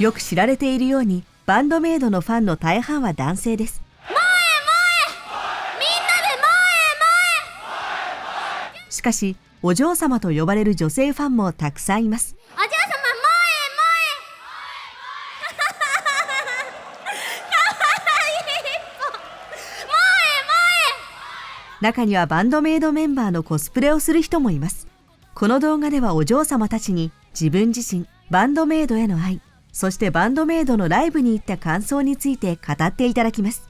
よく知られているように、バンドメイドのファンの大半は男性です。しかし、お嬢様と呼ばれる女性ファンもたくさんいます。お嬢様、中にはバンドメイドメンバーのコスプレをする人もいます。この動画ではお嬢様たちに自分自身、バンドメイドへの愛、そしてバンドメイドのライブに行った感想について語っていただきます。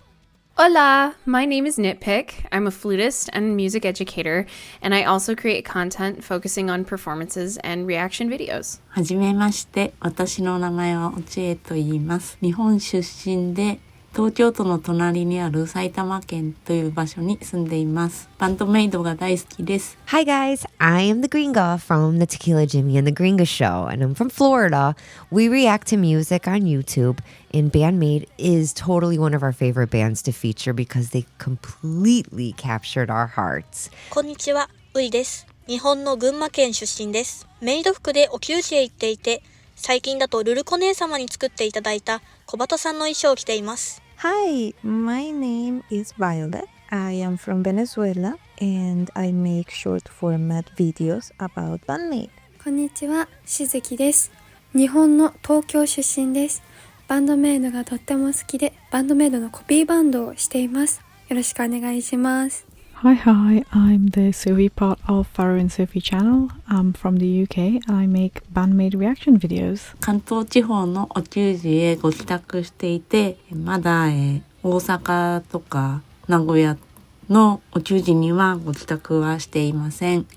Hola, my name is Nitpick. I'm a flutist and music educator, and I also create content focusing on performances and reaction videos. はじめまして、私の名前はおちえと言います。日本出身で、東京都の隣にある埼玉県という場所に住んでいます。バンドメイドが大好きです。Hi guys, I am the Gringa from the Tequila Jimmy and the Gringa Show, and I'm from Florida. We react to music on YouTube, and Bandmate is totally one of our favorite bands to feature because they completely captured our hearts. こんにちは、ういです。日本の群馬県出身です。メイド服でお給仕へ行っていて、最近だとルルコ姉様に作っていただいた小鳩さんの衣装を着ています。Hi, my name is Violet. I am from Venezuela and I make short format videos about Bandmate. こんにちは、しずきです。日本の東京出身です。バンドメイドがとっても好きで、バンドメイドのコピーバンドをしています。よろしくお願いします。Hi, I'm the Suvi part of Faro and Sophie channel. I'm from the UK and I make Bandmate reaction videos. 関東地方のお給仕へご帰宅していて、まだ、大阪とか名古屋のお給仕にはご帰宅はしていません。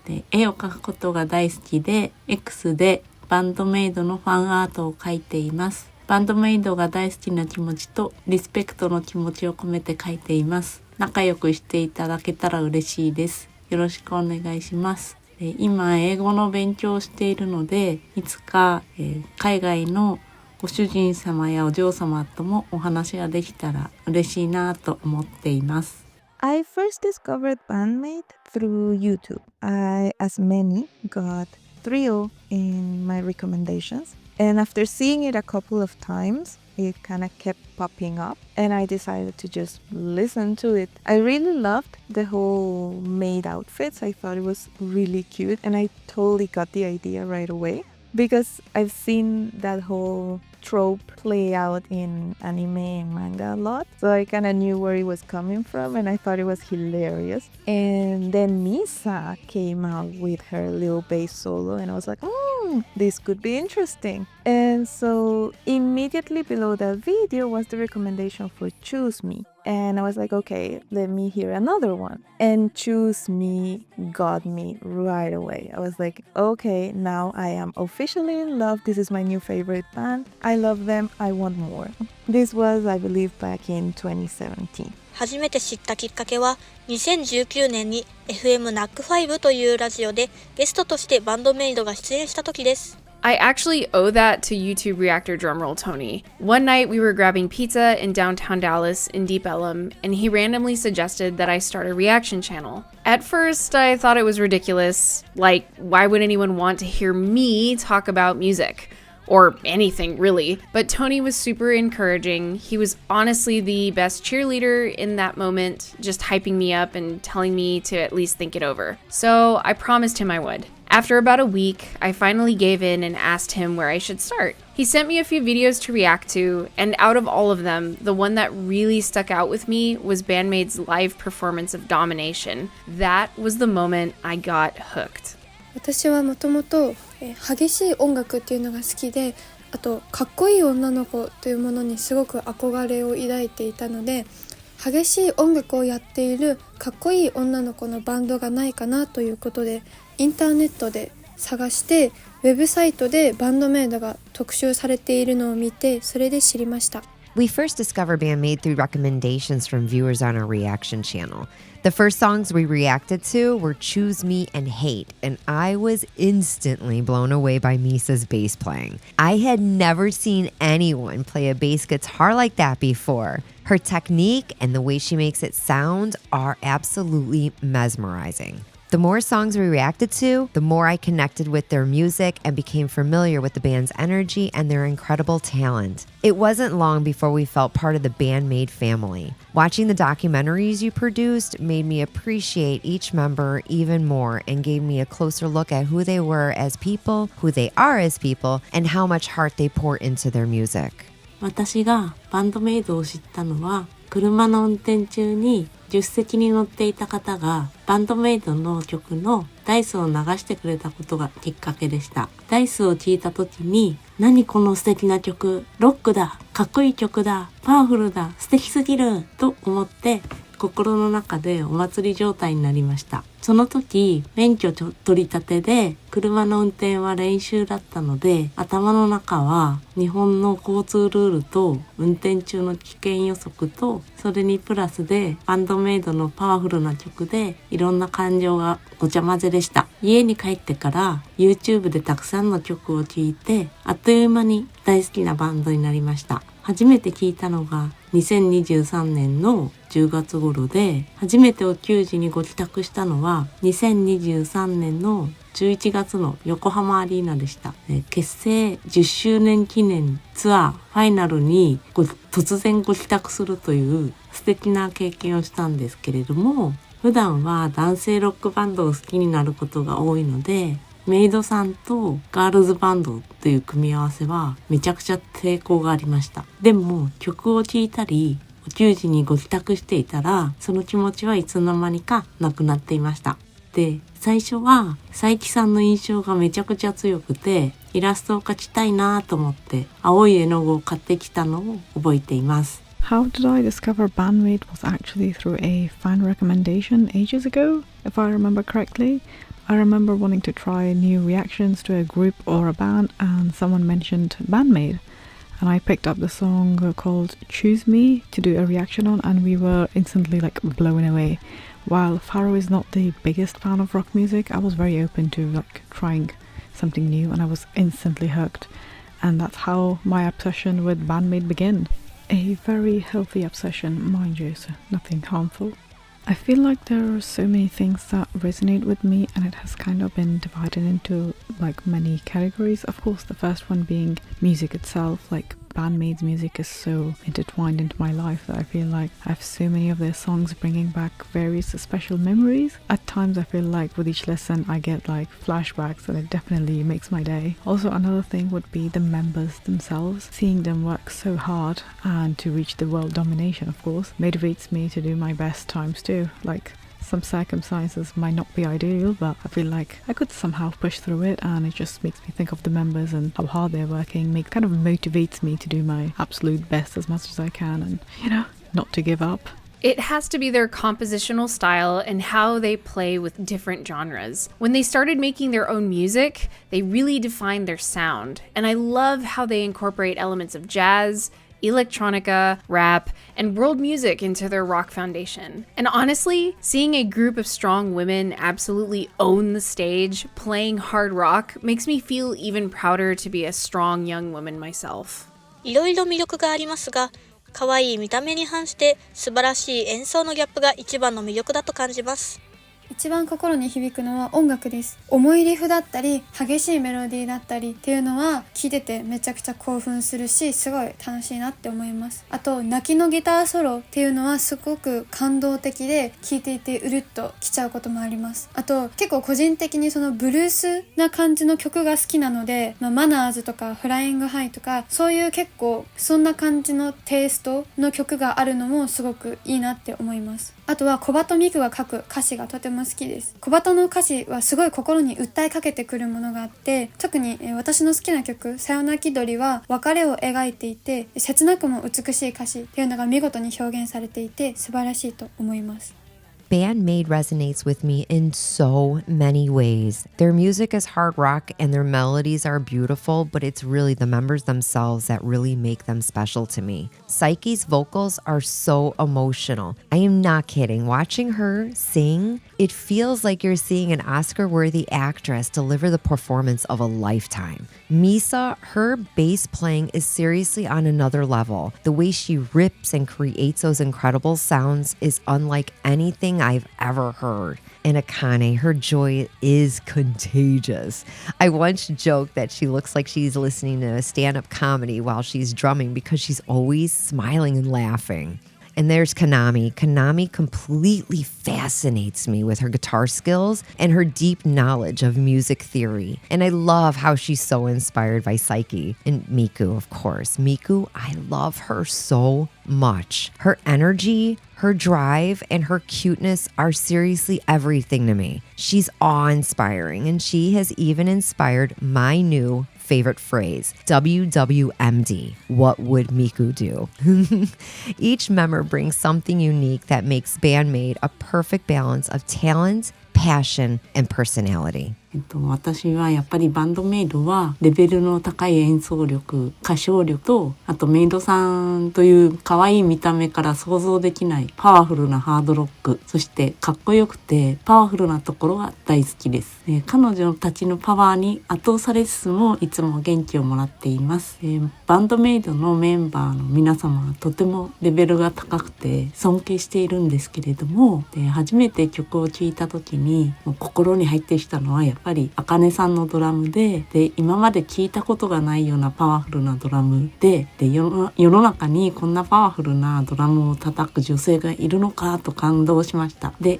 で、絵を描くことが大好きで、X でバンドメイドのファンアートを描いています。バンドメイドが大好きな気持ちとリスペクトの気持ちを込めて描いています。仲良くしていただけたら嬉しいです。よろしくお願いします。今英語の勉強をしているので、いつか、海外のご主人様やお嬢様ともお話ができたら嬉しいなと思っています。I first discovered Bandmate through YouTube. I, as many, got thrilled in my recommendations. And after seeing it a couple of times, it kind of kept popping up and I decided to just listen to it. I really loved the whole maid outfits. I thought it was really cute and I totally got the idea right away because I've seen that whole trope play out in anime and manga a lot. So I kind of knew where it was coming from and I thought it was hilarious. And then Misa came out with her little bass solo and I was like, this could be interesting. And so immediately below that video was the recommendation for Choose Me. And I was like, okay, let me hear another one. And Choose Me got me right away. I was like, okay, now I am officially in love. This is my new favorite band. I love them. I want more. This was, I believe, back in 2017. 初めて知ったきっかけは、2019年に FM NAC5 というラジオでゲストとしてバンドメイドが出演した時です。I actually owe that to YouTube reactor drumroll Tony. One night we were grabbing pizza in downtown Dallas in Deep Ellum, and he randomly suggested that I start a reaction channel. At first, I thought it was ridiculous. Like, why would anyone want to hear me talk about music? Or anything, really. But Tony was super encouraging. He was honestly the best cheerleader in that moment, just hyping me up and telling me to at least think it over. So I promised him I would. After about a week, I finally gave in and asked him where I should start. He sent me a few videos to react to, and out of all of them, the one that really stuck out with me was Bandmate's live performance of Domination. That was the moment I got hooked. 私はもともと激しい音楽っていうのが好きで、あとかっこいい女の子というものにすごく憧れを抱いていたので、激しい音楽をやっているかっこいい女の子のバンドがないかなということで、インターネットで探して、ウェブサイトでバンドメイドが特集されているのを見て、それで知りました。We first discovered Bandmate through recommendations from viewers on our reaction channel. The first songs we reacted to were Choose Me and Hate, and I was instantly blown away by Misa's bass playing. I had never seen anyone play a bass guitar like that before. Her technique and the way she makes it sound are absolutely mesmerizing. The more songs we reacted to, the more I connected with their music and became familiar with the band's energy and their incredible talent. It wasn't long before we felt part of the Bandmade family. Watching the documentaries you produced made me appreciate each member even more and gave me a closer look at who they were as people, who they are as people, and how much heart they pour into their music. 私がバンドメイドを知ったのは、車の運転中に助手席に乗っていた方がバンドメイドの曲のダイスを流してくれたことがきっかけでした。ダイスを聴いた時に、何この素敵な曲、ロックだ、かっこいい曲だ、パワフルだ、素敵すぎると思って心の中でお祭り状態になりました。その時、免許取り立てで車の運転は練習だったので、頭の中は日本の交通ルールと運転中の危険予測と、それにプラスでバンドメイドのパワフルな曲でいろんな感情がごちゃ混ぜでした。家に帰ってから YouTube でたくさんの曲を聴いて、あっという間に大好きなバンドになりました。初めて聞いたのが2023年の10月頃で、初めてお給仕にご帰宅したのは2023年の11月の横浜アリーナでした。結成10周年記念ツアーファイナルに突然ご帰宅するという素敵な経験をしたんですけれども、普段は男性ロックバンドを好きになることが多いので、メイドさんとガールズバンドという組み合わせはめちゃくちゃ抵抗がありました。でも曲を聴いたりお給仕にご帰宅していたら、その気持ちはいつの間にかなくなっていました。で、最初は佐伯さんの印象がめちゃくちゃ強くて、イラストを描きたいなと思って青い絵の具を買ってきたのを覚えています。How did I discover Bandmade was actually through a fan recommendation ages ago, if I remember correctly. I remember wanting to try new reactions to a group or a band, and someone mentioned Bandmade, and I picked up the song called Choose Me to do a reaction on, and we were instantly blown away. While Faro is not the biggest fan of rock music, I was very open to trying something new, and I was instantly hooked, and that's how my obsession with Bandmade began. A very healthy obsession, mind you, so nothing harmful. I feel like there are so many things that resonate with me, and it has kind of been divided into many categories. Of course, the first one being music itself. Bandmade's music is so intertwined into my life that I feel like I have so many of their songs bringing back various special memories. At times I feel like with each listen I get flashbacks, and it definitely makes my day. Also, another thing would be the members themselves. Seeing them work so hard and to reach the world domination, of course, motivates me to do my best times two. Some circumstances might not be ideal, but I feel like I could somehow push through it, and it just makes me think of the members and how hard they're working. Kind of motivates me to do my absolute best as much as I can, and not to give up. It has to be their compositional style and how they play with different genres. When they started making their own music, they really defined their sound, and I love how they incorporate elements of jazz, electronica, rap, and world music into their rock foundation. And honestly, seeing a group of strong women absolutely own the stage playing hard rock makes me feel even prouder to be a strong young woman myself. いろいろ魅力がありますが、可愛い見た目に反して素晴らしい演奏のギャップが一番の魅力だと感じます。一番心に響くのは音楽です。重いリフだったり激しいメロディーだったりっていうのは聴いててめちゃくちゃ興奮するし、すごい楽しいなって思います。あと泣きのギターソロっていうのはすごく感動的で、聴いていてうるっときちゃうこともあります。あと結構個人的にそのブルースな感じの曲が好きなので、マナーズとかフライングハイとかそういう結構そんな感じのテイストの曲があるのもすごくいいなって思います。あとは小鳩美久が書く歌詞がとても好きです。小鳩の歌詞はすごい心に訴えかけてくるものがあって、特に私の好きな曲さよなきどりは別れを描いていて、切なくも美しい歌詞っていうのが見事に表現されていて素晴らしいと思います。Bandmade resonates with me in so many ways. Their music is hard rock and their melodies are beautiful, but it's really the members themselves that really make them special to me. Psyche's vocals are so emotional. I am not kidding. Watching her sing, it feels like you're seeing an Oscar-worthy actress deliver the performance of a lifetime. Misa, her bass playing is seriously on another level. The way she rips and creates those incredible sounds is unlike anything thing I've ever heard. And Akane, her joy is contagious. I once joked that she looks like she's listening to stand-up comedy while she's drumming because she's always smiling and laughing. And there's Kanami. Kanami completely fascinates me with her guitar skills and her deep knowledge of music theory. And I love how she's so inspired by Psyche. And Miku, of course. Miku, I love her so much. Her energy, her drive, and her cuteness are seriously everything to me. She's awe-inspiring, and she has even inspired my new favorite phrase, WWMD, what would Miku do? Each member brings something unique that makes Bandmate a perfect balance of talent, passion, and personality. 私はやっぱりバンドメイドはレベルの高い演奏力、歌唱力と、あとメイドさんという可愛い見た目から想像できないパワフルなハードロック、そしてかっこよくてパワフルなところが大好きです。彼女たちのパワーに圧倒されつつもいつも元気をもらっています。バンドメイドのメンバーの皆様はとてもレベルが高くて尊敬しているんですけれども、初めて曲を聴いた時にもう心に入ってきたのはやっぱり茜さんのドラムで、今まで聞いたことがないようなパワフルなドラムで、世の中にこんなパワフルなドラムを叩く女性がいるのかと感動しました。で、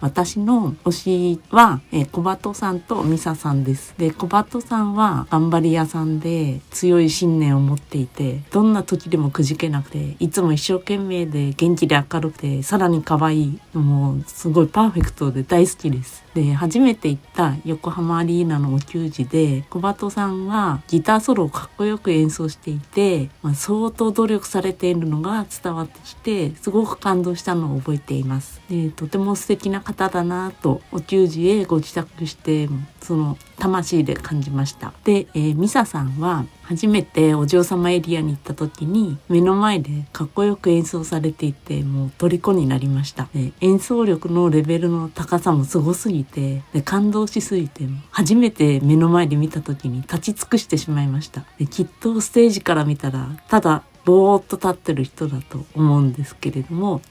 私の推しは、小鳩さんとミサさんです。で、小鳩さんは頑張り屋さんで強い信念を持っていて、どんな時でもくじけなくて、いつも一生懸命で元気で明るくて、さらに可愛い、もうすごいパーフェクトで大好きです。で、初めて行った横浜アリーナのお給仕で小鳩さんはギターソロをかっこよく演奏していて、相当努力されているのが伝わってきてすごく感動したのを覚えています。で、とても素敵な方だなとお給仕へご自宅してその魂で感じました。で、ミサさんは初めてお嬢様エリアに行った時に目の前でかっこよく演奏されていてもう虜になりました。で、演奏力のレベルの高さもすごすぎてで感動しすぎて初めて目の前で見た時に立ち尽くしてしまいました。で、きっとステージから見たらただぼーっと立ってる人だと思うんですけれども、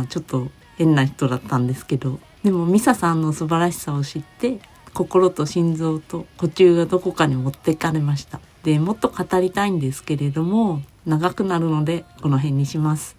ちょっと変な人だったんですけど、でもミサさんの素晴らしさを知って心と心臓と呼吸がどこかに持っていかれました。で、もっと語りたいんですけれども長くなるのでこの辺にします。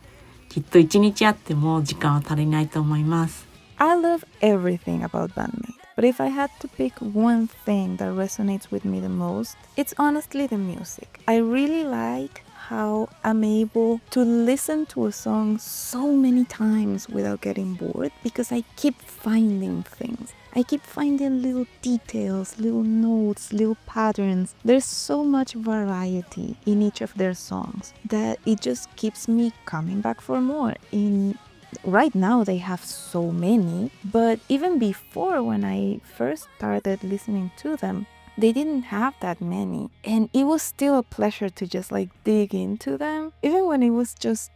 きっと一日あっても時間は足りないと思います。 I love everything about Bandmate, but if I had to pick one thing that resonates with me the most, it's honestly the music. I really like how I'm able to listen to a song so many times without getting bored because I keep finding things. I keep finding little details, little notes, little patterns. There's so much variety in each of their songs that it just keeps me coming back for more. Right now they have so many, but even before when I first started listening to them, they didn't have that many, and it was still a pleasure to just dig into them, even when it was just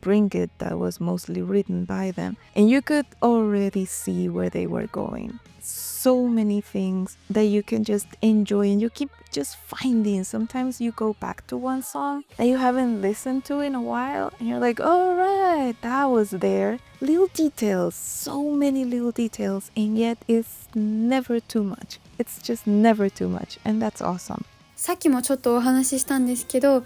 Bring It that was mostly written by them, and you could already see where they were going. So many things that you can just enjoy, and you keep just finding. Sometimes you go back to one song that you haven't listened to in a while and you're like, all right, that was there. Little details, so many little details, and yet it's never too much. It's just never too much, and that's awesome. さっきもちょっとお話ししたんですけど、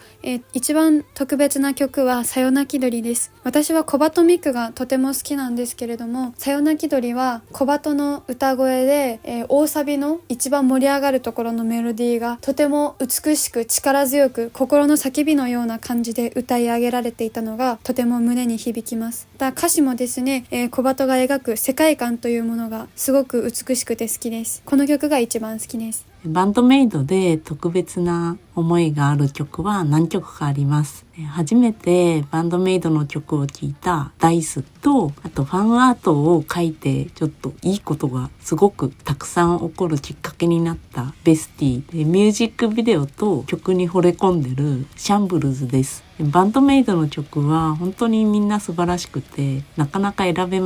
一番特別な曲はさよなきどりです。私は小鳩ミクがとても好きなんですけれども、さよなきどりは小鳩の歌声で、大サビの一番盛り上がるところのメロディーがとても美しく力強く心の叫びのような感じで歌い上げられていたのがとても胸に響きます。歌詞もですね、小鳩が描く世界観というものがすごく美しくて好きです。この曲が一番好きです。バンドメイドで特別な思いがある曲は何曲かあります。初めてバンドメイドの曲を聴いたダイスと、あとファンアートを書いてちょっといいことがすごくたくさん起こるきっかけになったベスティで、ミュージックビデオと曲に惚れ込んでるシャンブルズです。バンドメイドの曲は本当にみんな素晴らしくてなかなか選べ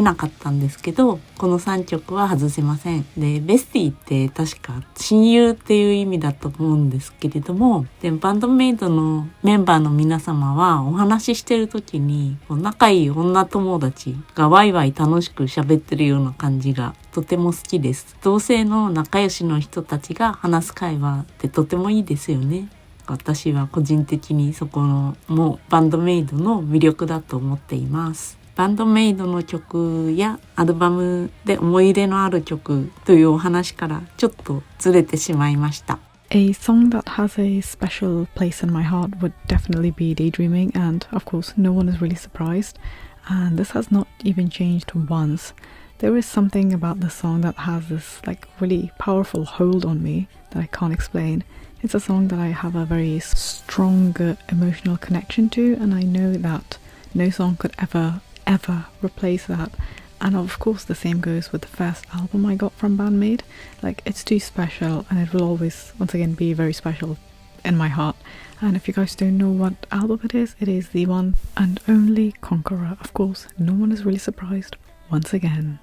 なかったんですけど、この3曲は外せません。で、ベスティって確か親友っていう意味だと思うんですけれども、でバンドメイドのメンバーバーの皆様はお話ししてる時に仲いい女友達がワイワイ楽しく喋ってるような感じがとても好きです。同性の仲良しの人たちが話す会話ってとてもいいですよね。私は個人的にそこのもバンドメイドの魅力だと思っています。バンドメイドの曲やアルバムで思い入れのある曲というお話からちょっとずれてしまいました。A song that has a special place in my heart would definitely be Daydreaming, and of course no one is really surprised, and this has not even changed once. There is something about the song that has this like really powerful hold on me that I can't explain. It's a song that I have a very strong emotional connection to, and I know that no song could ever replace that. And of course the same goes with the first album I got from Bandmade. Like, it's too special, and it will always once again be very special in my heart. And if you guys don't know what album it is the one and only Conqueror. Of course, no one is really surprised once again.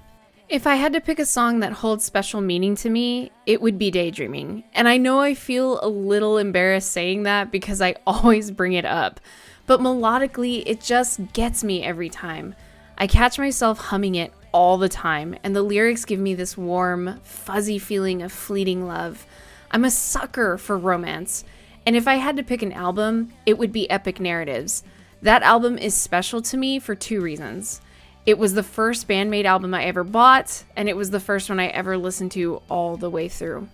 If I had to pick a song that holds special meaning to me, it would be Daydreaming. And I know I feel a little embarrassed saying that because I always bring it up. But melodically, it just gets me every time. I catch myself humming it all the time, and the lyrics give me this warm, fuzzy feeling of fleeting love. I'm a sucker for romance. And if I had to pick an album, it would be Epic Narratives. That album is special to me for two reasons. It was the first Bandmade album I ever bought, and it was the first one I ever listened to all the way through.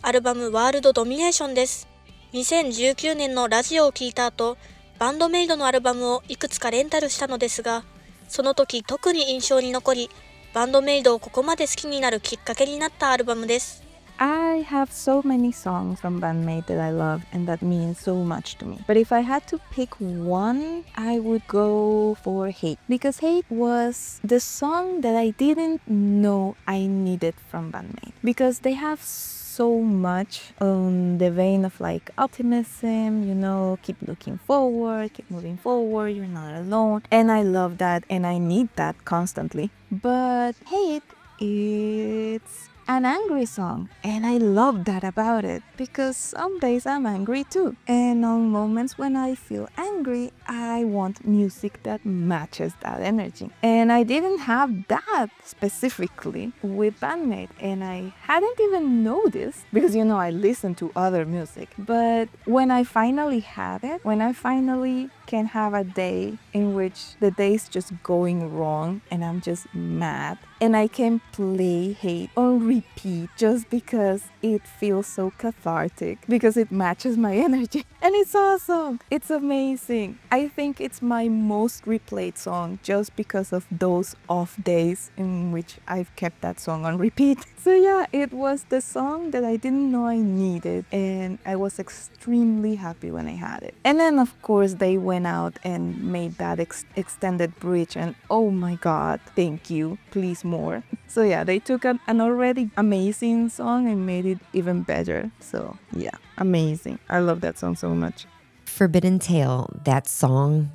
アルバムワールドドミネーションです。2019年のラジオを聞いた後、バンドメイドのアルバムをいくつかレンタルしたのですが、その時特に印象に残り、バンドメイドをここまで好きになるきっかけになったアルバムです。I have so many songs from Bandmate that I love and that mean so much to me. But if I had to pick one, I would go for Hate. Because Hate was the song that I didn't know I needed from Bandmate. Because they have so much on the vein of like optimism, you know, keep looking forward, keep moving forward, you're not alone. And I love that and I need that constantly. But Hate, it's an angry song, and I love that about it because some days I'm angry too, and on moments when I feel angry I want music that matches that energy, and I didn't have that specifically with Bandmate, and I hadn't even noticed because you know I listen to other music, but when I finally have it, when I finally can have a day in which the day is just going wrong and I'm just mad and I can play Hate on repeat just because it feels so cathartic because it matches my energy and it's awesome. It's amazing. I think it's my most replayed song just because of those off days in which I've kept that song on repeat. So yeah, it was the song that I didn't know I needed and I was extremely happy when I had it. And then of course they went out and made that extended bridge and oh my god, thank you, please more. So yeah, they took an already amazing song and made it even better. So yeah, amazing. I love that song so much. Forbidden Tale, that song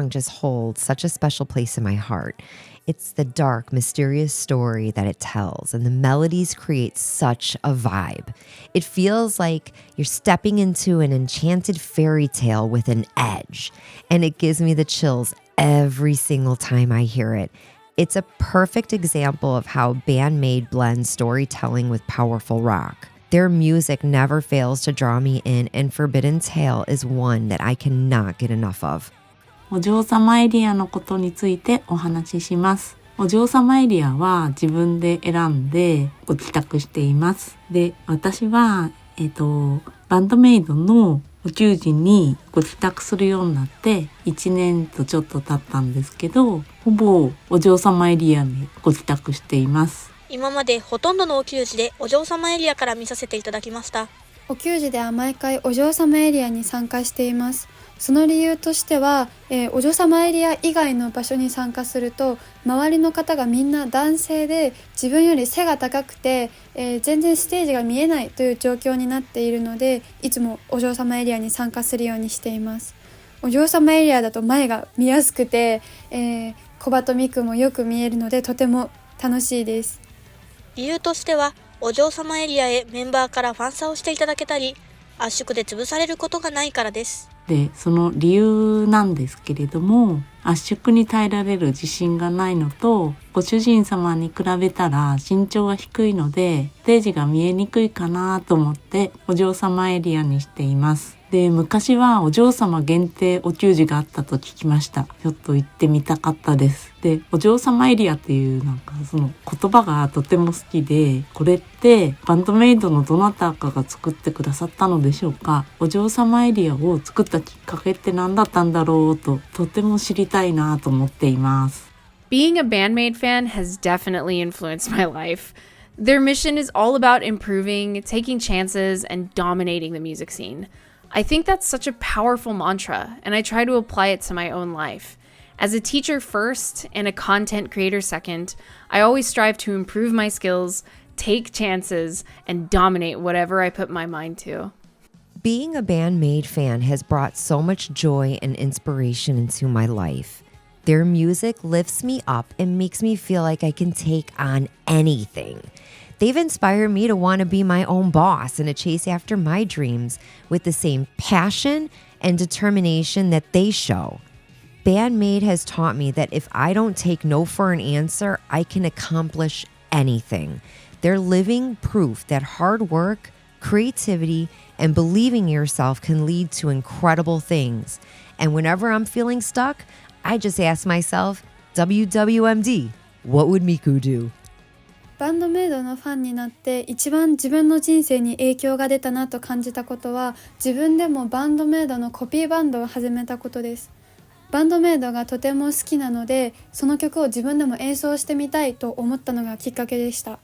just holds such a special place in my heart. It's the dark, mysterious story that it tells, and the melodies create such a vibe. It feels like you're stepping into an enchanted fairy tale with an edge, and it gives me the chills every single time I hear it. It's a perfect example of how Bandmade blends storytelling with powerful rock. Their music never fails to draw me in, and Forbidden Tale is one that I cannot get enough of. お嬢様エリアのことについてお話しします。お嬢様エリアは自分で選んでご帰宅しています。で、私は、バンドメイドの宇宙人にご帰宅するようになって1年とちょっと経ったんですけど、ほぼお嬢様エリアにご帰宅しています。今までほとんどのお給仕でお嬢様エリアから見させていただきました。お給仕では毎回お嬢様エリアに参加しています。その理由としては、お嬢様エリア以外の場所に参加すると周りの方がみんな男性で自分より背が高くて、全然ステージが見えないという状況になっているので、いつもお嬢様エリアに参加するようにしています。お嬢様エリアだと前が見やすくて、小バとミクもよく見えるのでとても楽しいです。理由としては、お嬢様エリアへメンバーからファンサをしていただけたり、圧縮で潰されることがないからです。で、その理由なんですけれども、圧縮に耐えられる自信がないのと、ご主人様に比べたら身長が低いので、ステージが見えにくいかなと思ってお嬢様エリアにしています。で、昔はお嬢様限定お給仕があったと聞きました。ちょっと行ってみたかったです。で、お嬢様エリアっていうその言葉がとても好きで、これってバンドメイドのどなたかが作ってくださったのでしょうか。お嬢様エリアを作ったきっかけって何だったんだろうと、とても知りたいなと思っています。Being a Bandmate fan has definitely influenced my life. Their mission is all about improving, taking chances, and dominating the music scene. I think that's such a powerful mantra, and I try to apply it to my own life. As a teacher first and a content creator second, I always strive to improve my skills, take chances, and dominate whatever I put my mind to. Being a Bandmate fan has brought so much joy and inspiration into my life. Their music lifts me up and makes me feel like I can take on anything. They've inspired me to want to be my own boss and to chase after my dreams with the same passion and determination that they show. Bandmate has taught me that if I don't take no for an answer, I can accomplish anything. They're living proof that hard work, creativity, and believing in yourself can lead to incredible things. And whenever I'm feeling stuck, I just ask myself, WWMD, what would Miku do? バンドメイドのファンになって一番自分の人生に影響が出たなと感じたことは、自分でもバンドメイドのコピーバンドを始めたことです。バンドメイドがとても好きなので、その曲を自分でも演奏してみたいと思ったのがきっかけでした。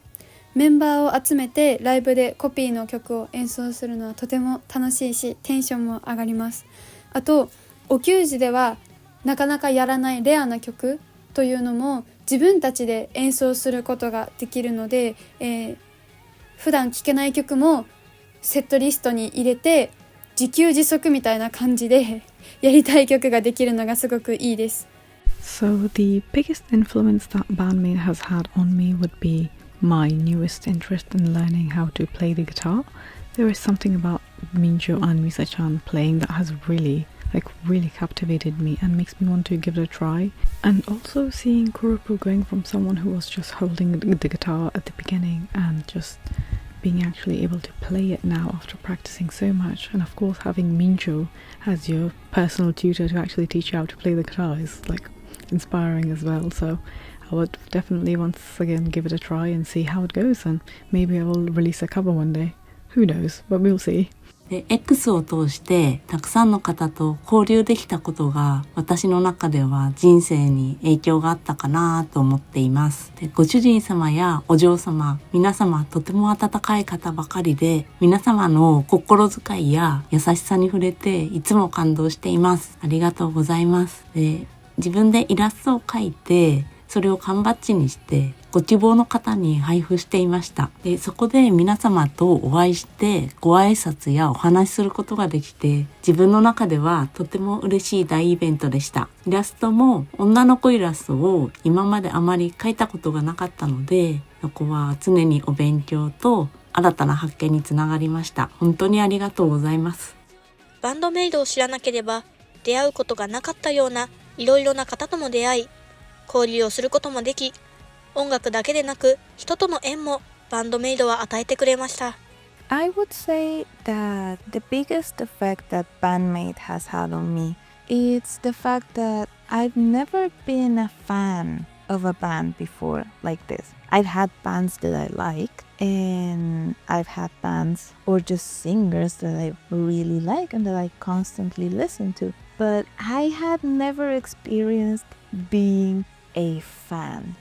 メンバーを集めてライブでコピーの曲を演奏するのはとても楽しいし、テンションも上がります。あと、お給仕ではなかなかやらないレアな曲というのも自分たちで演奏することができるので、普段聴けない曲もセットリストに入れて自給自足みたいな感じでやりたい曲ができるのがすごくいいです。So the biggest influence that Bandmate has had on me would be my newest interest in learning how to play the guitar. There is something about Mincho and Misa-chan playing that has really captivated me and makes me want to give it a try. And also seeing Kurupu going from someone who was just holding the guitar at the beginning and just being actually able to play it now after practicing so much, and of course having Mincho as your personal tutor to actually teach you how to play the guitar is inspiring as well. So I would definitely once again give it a try and see how it goes, and maybe I will release a cover one day. Who knows, but we'll see. で、X を通してたくさんの方と交流できたことが私の中では人生に影響があったかなと思っています。で、ご主人様やお嬢様、皆様とても温かい方ばかりで、皆様の心遣いや優しさに触れていつも感動しています。ありがとうございます。で、自分でイラストを描いて、それを缶バッジにしてご希望の方に配布していました。で、そこで皆様とお会いしてご挨拶やお話しすることができて、自分の中ではとても嬉しい大イベントでした。イラストも女の子イラストを今まであまり描いたことがなかったので、そこは常にお勉強と新たな発見につながりました。本当にありがとうございます。バンドメイドを知らなければ出会うことがなかったようないろいろな方とも出会い、交流をすることもでき、音楽だけでなく人との縁もバンドメイドは与えてくれました。I would say that the biggest effect that Bandmate has had on me is the fact that I've never been a fan of a band before like this. I've had bands that I like, and I've had bands or just singers that I really like and that I constantly listen to. But I had never experienced being a fan,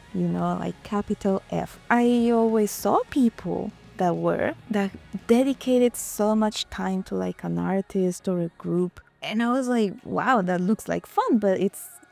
capital F. I always saw people that dedicated so much time to an artist or a group, and I was like, wow, that looks like fun, but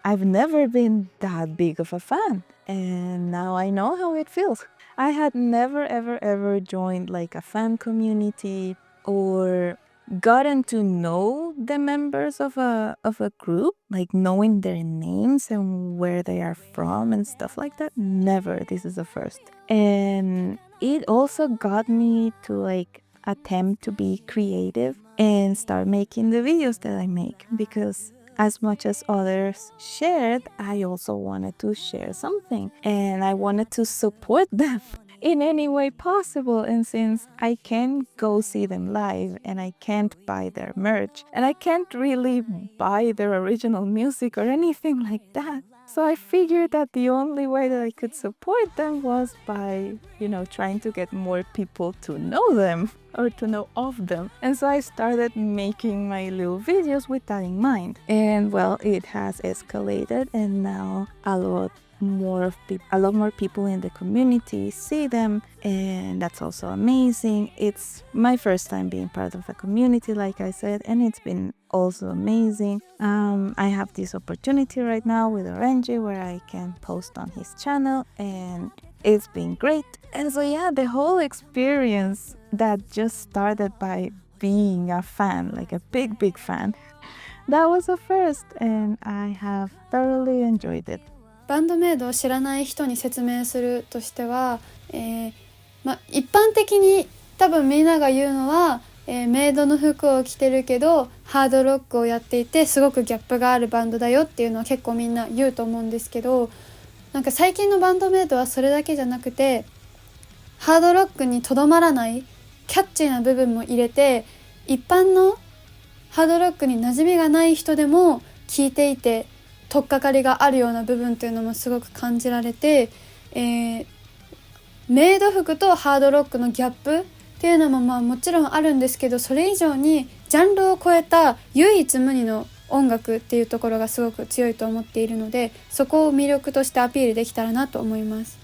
I've never been that big of a fan, and now I know how it feels. I had never ever joined a fan community or gotten to know the members of a group, knowing their names and where they are from and stuff like that. Never. This is the first. And it also got me to attempt to be creative and start making the videos that I make, because as much as others shared, I also wanted to share something and I wanted to support them in any way possible. And since I can't go see them live and I can't buy their merch and I can't really buy their original music or anything like that, so I figured that the only way that I could support them was by, trying to get more people to know them or to know of them. And so I started making my little videos with that in mind. And well, it has escalated, and now a lot more people in the community see them, and that's also amazing. It's my first time being part of a community, like I said, and it's been also amazing. I have this opportunity right now with Orange where I can post on his channel, and it's been great. And so yeah, the whole experience that just started by being a fan, like a big fan, that was a first, and I have thoroughly enjoyed it. バンドメイドを知らない人に説明するとしては、一般的に多分みんなが言うのは、メイドの服を着てるけどハードロックをやっていてすごくギャップがあるバンドだよっていうのは結構みんな言うと思うんですけど、なんか最近のバンドメイドはそれだけじゃなくてハードロックにとどまらないキャッチーな部分も入れて、一般のハードロックに馴染みがない人でも聴いていて取っかかりがあるような部分っていうのもすごく感じられて、メイド服とハードロックのギャップっていうのももちろんあるんですけど、それ以上にジャンルを超えた唯一無二の音楽っていうところがすごく強いと思っているので、そこを魅力としてアピールできたらなと思います。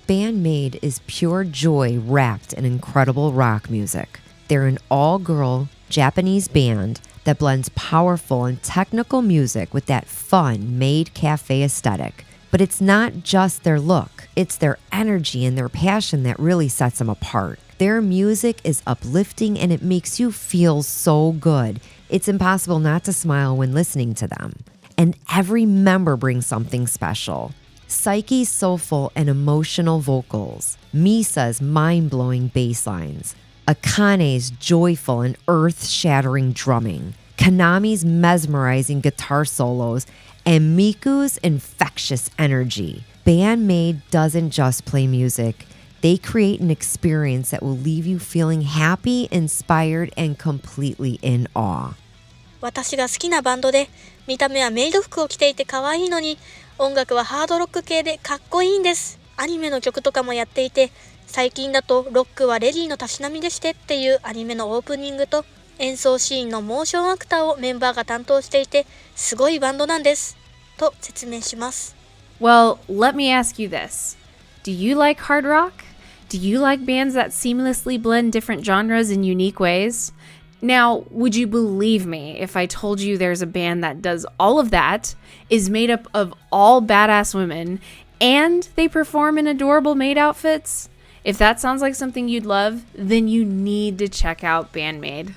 Bandmade is pure joy wrapped in incredible rock music. They're an all-girl Japanese band that blends powerful and technical music with that fun maid cafe aesthetic. But it's not just their look, it's their energy and their passion that really sets them apart. Their music is uplifting and it makes you feel so good. It's impossible not to smile when listening to them. And every member brings something special. Psyche's soulful and emotional vocals, Misa's mind-blowing bass lines, Akane's joyful and earth-shattering drumming, Kanami's mesmerizing guitar solos, and Miku's infectious energy. Bandmade doesn't just play music. They create an experience that will leave you feeling happy, inspired, and completely in awe. 私が好きなバンドで、見た目はメイド服を着ていて可愛いのに、音楽はハードロック系でかっこいいんです。アニメの曲とかもやっていて、最近だとロックはレディのたしなみでしてっていうアニメのオープニングと演奏シーンのモーションアクターをメンバーが担当していて、すごいバンドなんですと説明します。 Well, let me ask you this. Do you like hard rock? Do you like bands that seamlessly blend different genres in unique ways? Now, would you believe me if I told you there's a band that does all of that, is made up of all badass women, and they perform in adorable maid outfits? If that sounds like something you'd love, then you need to check out Bandmade.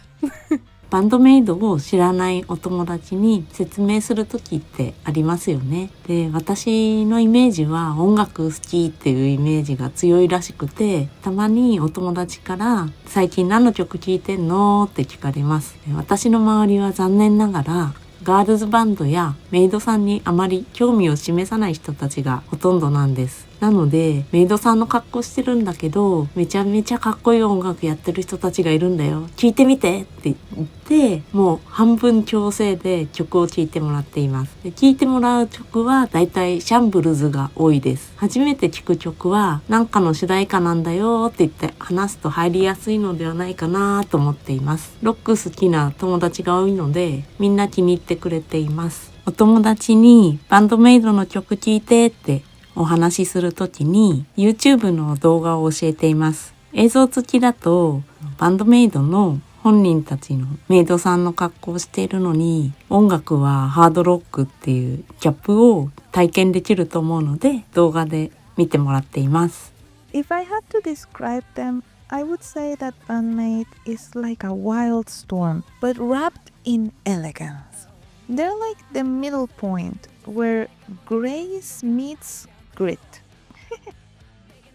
バンドメイドを知らないお友達に説明する時ってありますよね。で、私のイメージは音楽好きっていうイメージが強いらしくて、たまにお友達から最近何の曲聴いてんのって聞かれます。私の周りは残念ながらガールズバンドやメイドさんにあまり興味を示さない人たちがほとんどなんです。なのでメイドさんの格好してるんだけどめちゃめちゃかっこいい音楽やってる人たちがいるんだよ、聴いてみてって言ってもう半分強制で曲を聴いてもらっています。で、聴いてもらう曲はだいたいシャンブルズが多いです。初めて聴く曲はなんかの主題歌なんだよって言って話すと入りやすいのではないかなと思っています。ロック好きな友達が多いのでみんな気に入ってくれています。お友達にバンドメイドの曲聴いてってお話しするときに YouTube の動画を教えています。映像付きだとバンドメイドの本人たちのメイドさんの格好をしているのに音楽はハードロックっていうギャップを体験できると思うので動画で見てもらっています。 If I had to describe them, I would say that Bandmade is like a wild storm, but wrapped in elegance. They're like the middle point where grace meets grit.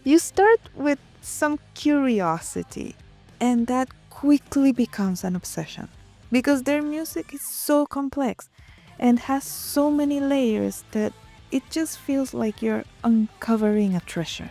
You start with some curiosity, and that quickly becomes an obsession because their music is so complex and has so many layers that it just feels like you're uncovering a treasure.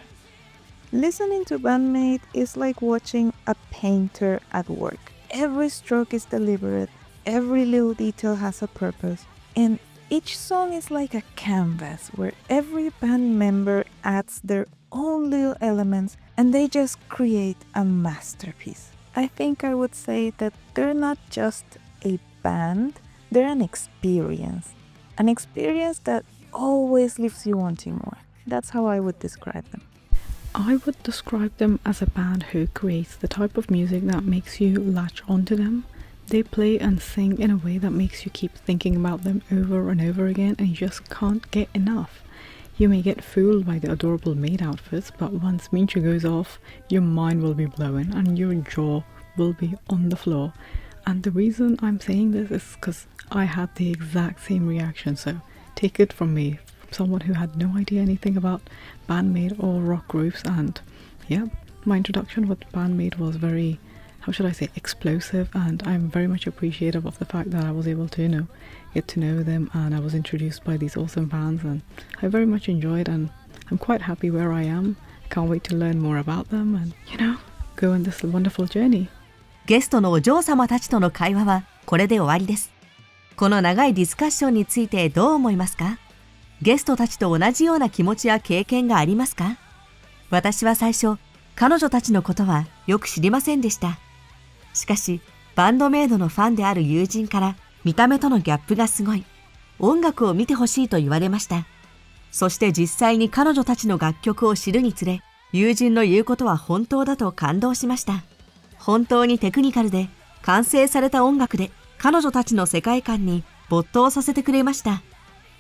Listening to Bandmate is like watching a painter at work. Every stroke is deliberate, every little detail has a purpose, and each song is like a canvas where every band member adds their own little elements and they just create a masterpiece. I think I would say that they're not just a band, they're an experience that always leaves you wanting more. That's how I would describe them. I would describe them as a band who creates the type of music that makes you latch onto them. They play and sing in a way that makes you keep thinking about them over and over again, and you just can't get enough. You may get fooled by the adorable maid outfits, but once Minchu goes off, your mind will be blown and your jaw will be on the floor. And the reason I'm saying this is because I had the exact same reaction, so take it from me, from someone who had no idea anything about Bandmate or rock groups. And yeah, my introduction with Bandmate was very, how should I say, explosive, and I'm very much appreciative of the fact that I was able to, get to know them, and I was introduced by these awesome bands, and I very much enjoyed, and I'm quite happy where I am. I can't wait to learn more about them and, go on this wonderful journey. ゲストのお嬢様たちとの会話はこれで終わりです。この長いディスカッションについてどう思いますか？ゲストたちと同じような気持ちや経験がありますか？私は最初、彼女たちのことはよく知りませんでした。しかし、バンドメイドのファンである友人から見た目とのギャップがすごい。音楽を見てほしいと言われました。そして実際に彼女たちの楽曲を知るにつれ、友人の言うことは本当だと感動しました。本当にテクニカルで完成された音楽で彼女たちの世界観に没頭させてくれました。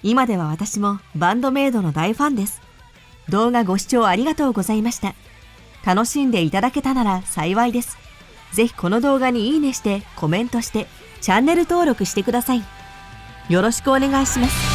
今では私もバンドメイドの大ファンです。動画ご視聴ありがとうございました。楽しんでいただけたなら幸いです。ぜひこの動画にいいねしてコメントしてチャンネル登録してください。よろしくお願いします。